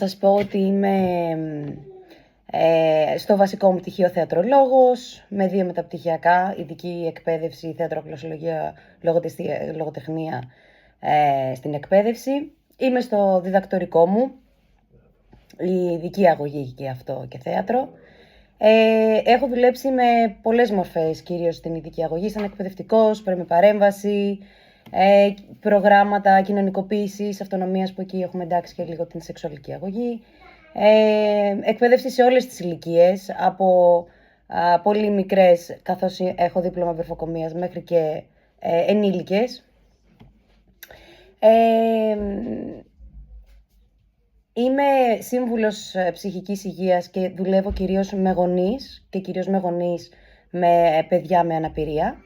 Σας πω ότι είμαι στο βασικό μου πτυχίο θεατρολόγος, με 2 μεταπτυχιακά, ειδική εκπαίδευση, θεατρογλωσσολογία, λογοτεχνία στην εκπαίδευση. Είμαι στο διδακτορικό μου, η ειδική αγωγή και αυτό και θέατρο. Έχω δουλέψει με πολλές μορφές, κυρίως στην ειδική αγωγή, σαν εκπαιδευτικός, με παρέμβαση, προγράμματα κοινωνικοποίησης, αυτονομίας, που εκεί έχουμε εντάξει και λίγο την σεξουαλική αγωγή. Εκπαίδευση σε όλες τις ηλικίες, από πολύ μικρές, καθώς έχω δίπλωμα βρεφοκομείας, μέχρι και ενήλικες. Είμαι σύμβουλος ψυχικής υγείας και δουλεύω κυρίως με γονείς και κυρίως με γονείς με παιδιά με αναπηρία.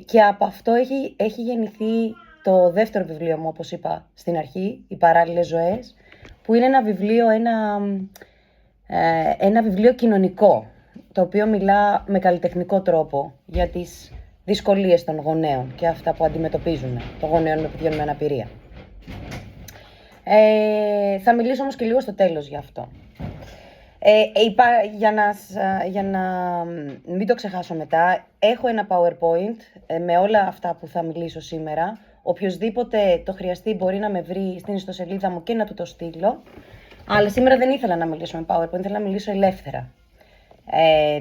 Και από αυτό έχει γεννηθεί το δεύτερο βιβλίο μου, όπως είπα στην αρχή, «Οι παράλληλες ζωές», που είναι ένα βιβλίο κοινωνικό, το οποίο μιλά με καλλιτεχνικό τρόπο για τις δυσκολίες των γονέων και αυτά που αντιμετωπίζουν των γονέων με παιδιών με αναπηρία. Θα μιλήσω όμως και λίγο στο τέλος γι' αυτό. Για να μην το ξεχάσω μετά, έχω ένα PowerPoint με όλα αυτά που θα μιλήσω σήμερα. Οποιοςδήποτε το χρειαστεί μπορεί να με βρει στην ιστοσελίδα μου και να του το στείλω. Αλλά σήμερα δεν ήθελα να μιλήσω με PowerPoint, ήθελα να μιλήσω ελεύθερα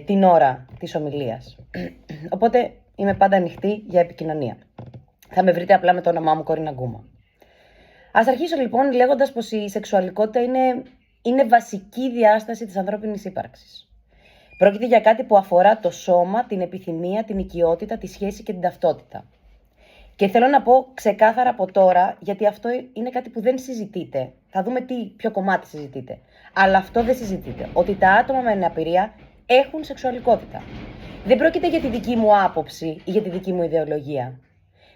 την ώρα της ομιλίας. Οπότε είμαι πάντα ανοιχτή για επικοινωνία. Θα με βρείτε απλά με το όνομά μου, Κορίνα Γκούμα. Ας αρχίσω λοιπόν λέγοντας πως η σεξουαλικότητα είναι βασική διάσταση της ανθρώπινης ύπαρξης. Πρόκειται για κάτι που αφορά το σώμα, την επιθυμία, την οικειότητα, τη σχέση και την ταυτότητα. Και θέλω να πω ξεκάθαρα από τώρα, γιατί αυτό είναι κάτι που δεν συζητείται. Θα δούμε ποιο κομμάτι συζητείται. Αλλά αυτό δεν συζητείται. Ότι τα άτομα με αναπηρία έχουν σεξουαλικότητα. Δεν πρόκειται για τη δική μου άποψη ή για τη δική μου ιδεολογία.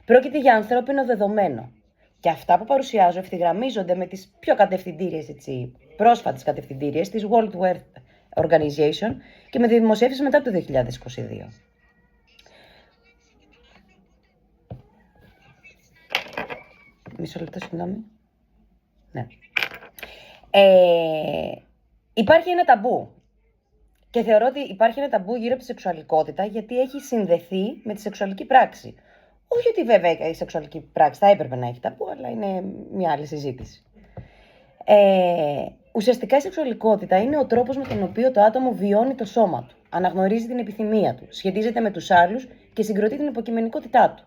Πρόκειται για ανθρώπινο δεδομένο. Και αυτά που παρουσιάζω ευθυγραμμίζονται με τις πιο κατευθυντήριες, πρόσφατες κατευθυντήριες της World Health Organization και με τη δημοσίευση μετά το 2022. Μισό λεπτό, συγγνώμη. Ναι. Υπάρχει ένα ταμπού. Και θεωρώ ότι υπάρχει ένα ταμπού γύρω από τη σεξουαλικότητα, γιατί έχει συνδεθεί με τη σεξουαλική πράξη. Όχι ότι βέβαια η σεξουαλική πράξη θα έπρεπε να έχει ταμπού, αλλά είναι μια άλλη συζήτηση. Ουσιαστικά η σεξουαλικότητα είναι ο τρόπος με τον οποίο το άτομο βιώνει το σώμα του, αναγνωρίζει την επιθυμία του, σχετίζεται με τους άλλους και συγκροτεί την υποκειμενικότητά του.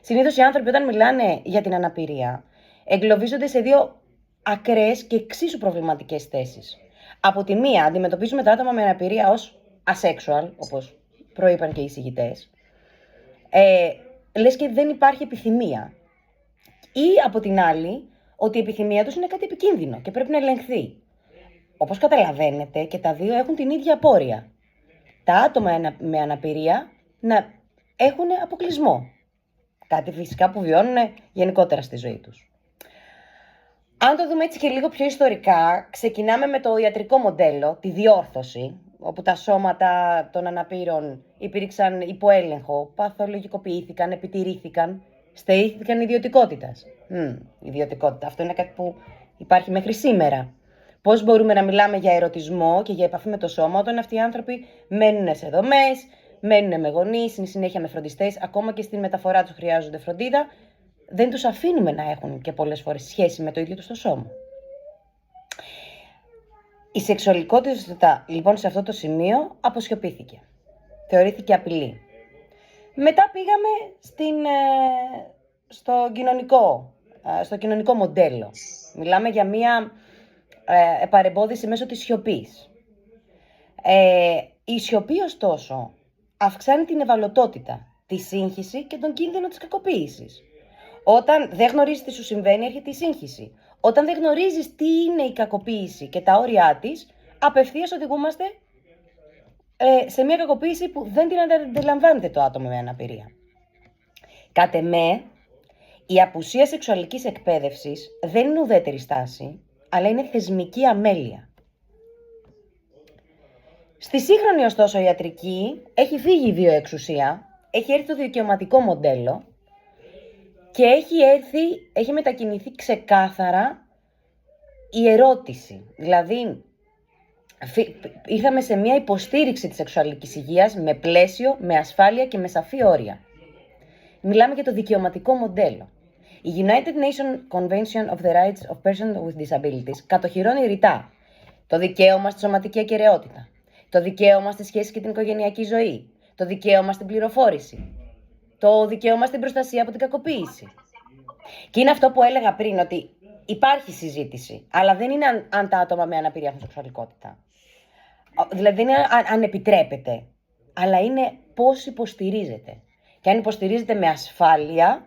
Συνήθως οι άνθρωποι, όταν μιλάνε για την αναπηρία, εγκλωβίζονται σε 2 ακραίες και εξίσου προβληματικές θέσεις. Από τη μία, αντιμετωπίζουμε τα άτομα με αναπηρία ως asexual, όπως προείπαν και οι εισηγητές. Λες και δεν υπάρχει επιθυμία. Ή από την άλλη, ότι η επιθυμία τους είναι κάτι επικίνδυνο και πρέπει να ελεγχθεί. Όπως καταλαβαίνετε, και τα δύο έχουν την ίδια απόρρεια. Τα άτομα με αναπηρία να έχουν αποκλεισμό. Κάτι φυσικά που βιώνουν γενικότερα στη ζωή τους. Αν το δούμε έτσι και λίγο πιο ιστορικά, ξεκινάμε με το ιατρικό μοντέλο, τη διόρθωση, όπου τα σώματα των αναπήρων υπήρξαν υποέλεγχο, παθολογικοποιήθηκαν, επιτηρήθηκαν, στερήθηκαν ιδιωτικότητας. Ιδιωτικότητα, αυτό είναι κάτι που υπάρχει μέχρι σήμερα. Πώς μπορούμε να μιλάμε για ερωτισμό και για επαφή με το σώμα όταν αυτοί οι άνθρωποι μένουν σε δομές, μένουν με γονείς, είναι συνέχεια με φροντιστές, ακόμα και στην μεταφορά τους χρειάζονται φροντίδα. Δεν τους αφήνουμε να έχουν και πολλές φορές σχέση με το ίδιο τους το σώμα. Η σεξουαλικότητα λοιπόν σε αυτό το σημείο αποσιωπήθηκε. Θεωρήθηκε απειλή. Μετά πήγαμε στο κοινωνικό μοντέλο. Μιλάμε για μία παρεμπόδιση μέσω της σιωπής. Η σιωπή ωστόσο αυξάνει την ευαλωτότητα, τη σύγχυση και τον κίνδυνο της κακοποίησης. Όταν δεν γνωρίζεις τι σου συμβαίνει, έρχεται η σύγχυση. Όταν δεν γνωρίζεις τι είναι η κακοποίηση και τα όρια της, απευθείας οδηγούμαστε σε μια κακοποίηση που δεν την αντιλαμβάνεται το άτομο με αναπηρία. Κατ' εμέ, η απουσία σεξουαλικής εκπαίδευσης δεν είναι ουδέτερη στάση, αλλά είναι θεσμική αμέλεια. Στη σύγχρονη ωστόσο ιατρική έχει φύγει η βιοεξουσία, έχει έρθει το δικαιωματικό μοντέλο και έχει μετακινηθεί ξεκάθαρα η ερώτηση. Δηλαδή, ήρθαμε σε μια υποστήριξη της σεξουαλικής υγείας με πλαίσιο, με ασφάλεια και με σαφή όρια. Μιλάμε για το δικαιωματικό μοντέλο. Η United Nations Convention of the Rights of Persons with Disabilities κατοχυρώνει ρητά το δικαίωμα στη σωματική ακεραιότητα, το δικαίωμα στη σχέση και την οικογενειακή ζωή, το δικαίωμα στην πληροφόρηση, το δικαίωμα στην προστασία από την κακοποίηση. Και είναι αυτό που έλεγα πριν, ότι υπάρχει συζήτηση, αλλά δεν είναι αν τα άτομα με αναπηρία έχουν σεξουαλικότητα. Δηλαδή δεν είναι αν επιτρέπεται, αλλά είναι πώς υποστηρίζεται. Και αν υποστηρίζεται με ασφάλεια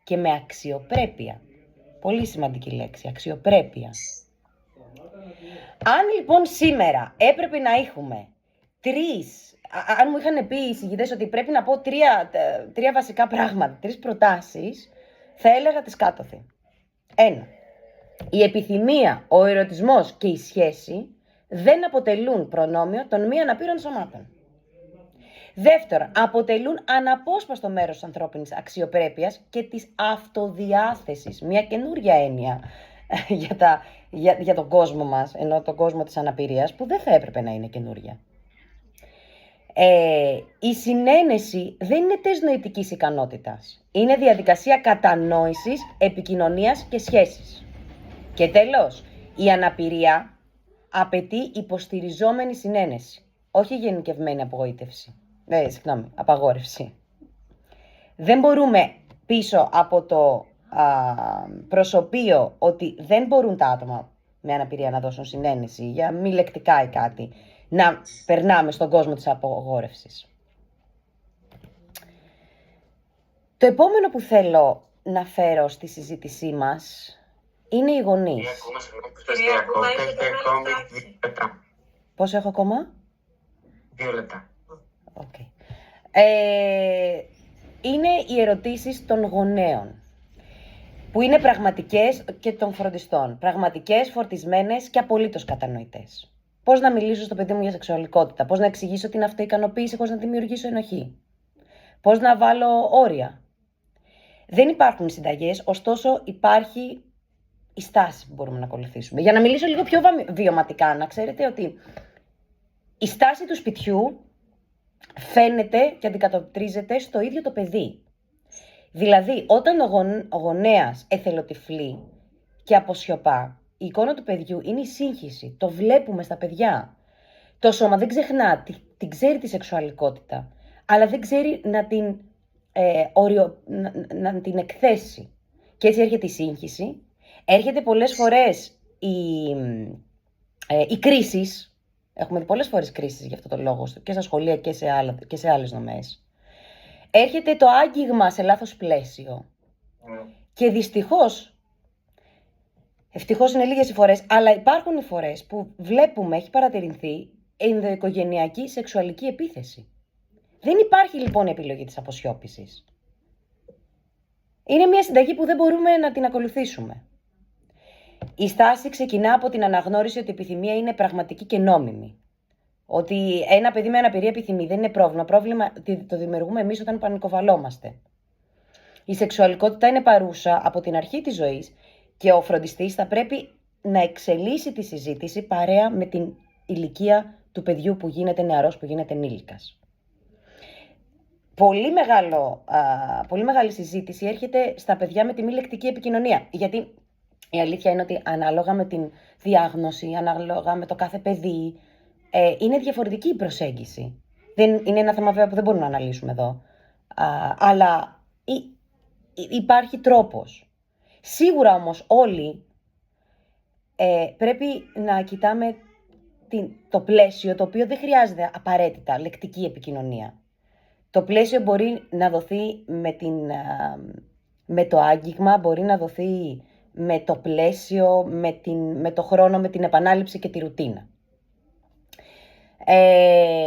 και με αξιοπρέπεια. Πολύ σημαντική λέξη, αξιοπρέπεια. Αν λοιπόν σήμερα έπρεπε να έχουμε αν μου είχαν πει οι συγγητές ότι πρέπει να πω τρία βασικά πράγματα, 3 προτάσεις, θα έλεγα τις κάτωθι. 1. Η επιθυμία, ο ερωτισμός και η σχέση δεν αποτελούν προνόμιο των μη αναπήρων σωμάτων. 2. Αποτελούν αναπόσπαστο μέρος της ανθρώπινης αξιοπρέπειας και της αυτοδιάθεσης. Μια καινούρια έννοια για τον κόσμο μας, ενώ τον κόσμο της αναπηρίας, που δεν θα έπρεπε να είναι καινούρια. Η συνένεση δεν είναι τεστ νοητικής ικανότητας. Είναι διαδικασία κατανόησης, επικοινωνίας και σχέσης. Και τέλος, η αναπηρία απαιτεί υποστηριζόμενη συνένεση, όχι γενικευμένη απαγόρευση. Δεν μπορούμε πίσω από το προσωπείο ότι δεν μπορούν τα άτομα με αναπηρία να δώσουν συνένεση για μη λεκτικά ή κάτι, να περνάμε στον κόσμο της απαγόρευσης. Το επόμενο που θέλω να φέρω στη συζήτησή μας είναι οι γονείς. Πόσο έχω ακόμα? 2 λεπτά. Okay. Είναι οι ερωτήσεις των γονέων, που είναι πραγματικές, και των φροντιστών. Πραγματικές, φορτισμένες και απολύτως κατανοητές. Πώς να μιλήσω στο παιδί μου για σεξουαλικότητα, πώς να εξηγήσω την αυτοικανοποίηση χωρίς να δημιουργήσω ενοχή, πώς να βάλω όρια. Δεν υπάρχουν συνταγές, ωστόσο υπάρχει η στάση που μπορούμε να ακολουθήσουμε. Για να μιλήσω λίγο πιο βιωματικά, να ξέρετε ότι η στάση του σπιτιού φαίνεται και αντικατοπτρίζεται στο ίδιο το παιδί. Δηλαδή, όταν ο γονέας εθελοτυφλεί και αποσιωπά, η εικόνα του παιδιού είναι η σύγχυση. Το βλέπουμε στα παιδιά. Το σώμα δεν ξεχνά, την ξέρει τη σεξουαλικότητα, αλλά δεν ξέρει να την εκθέσει. Και έτσι έρχεται η σύγχυση. Έρχεται πολλές φορές οι κρίσεις. Έχουμε δει πολλές φορές κρίσεις για αυτό το λόγο, και στα σχολεία και σε άλλες δομές. Έρχεται το άγγιγμα σε λάθος πλαίσιο. Και ευτυχώς είναι λίγες οι φορές, αλλά υπάρχουν οι φορές που βλέπουμε, έχει παρατηρηθεί, ενδοοικογενειακή σεξουαλική επίθεση. Δεν υπάρχει λοιπόν επιλογή της αποσιώπησης. Είναι μια συνταγή που δεν μπορούμε να την ακολουθήσουμε. Η στάση ξεκινά από την αναγνώριση ότι η επιθυμία είναι πραγματική και νόμιμη. Ότι ένα παιδί με αναπηρία επιθυμεί, δεν είναι πρόβλημα. Πρόβλημα το δημιουργούμε εμείς όταν πανικοβαλόμαστε. Η σεξουαλικότητα είναι παρούσα από την αρχή της ζωής και ο φροντιστής θα πρέπει να εξελίσσει τη συζήτηση παρέα με την ηλικία του παιδιού που γίνεται νεαρός, που γίνεται ενήλικας. Πολύ μεγάλη συζήτηση έρχεται στα παιδιά με τη μη λεκτική επικοινωνία. Γιατί η αλήθεια είναι ότι ανάλογα με την διάγνωση, ανάλογα με το κάθε παιδί, είναι διαφορετική η προσέγγιση. Είναι ένα θέμα βέβαια που δεν μπορούμε να αναλύσουμε εδώ. Αλλά υπάρχει τρόπος. Σίγουρα όμως όλοι πρέπει να κοιτάμε το πλαίσιο, το οποίο δεν χρειάζεται απαραίτητα λεκτική επικοινωνία. Το πλαίσιο μπορεί να δοθεί με το άγγιγμα, μπορεί να δοθεί με το πλαίσιο, με το χρόνο, με την επανάληψη και τη ρουτίνα.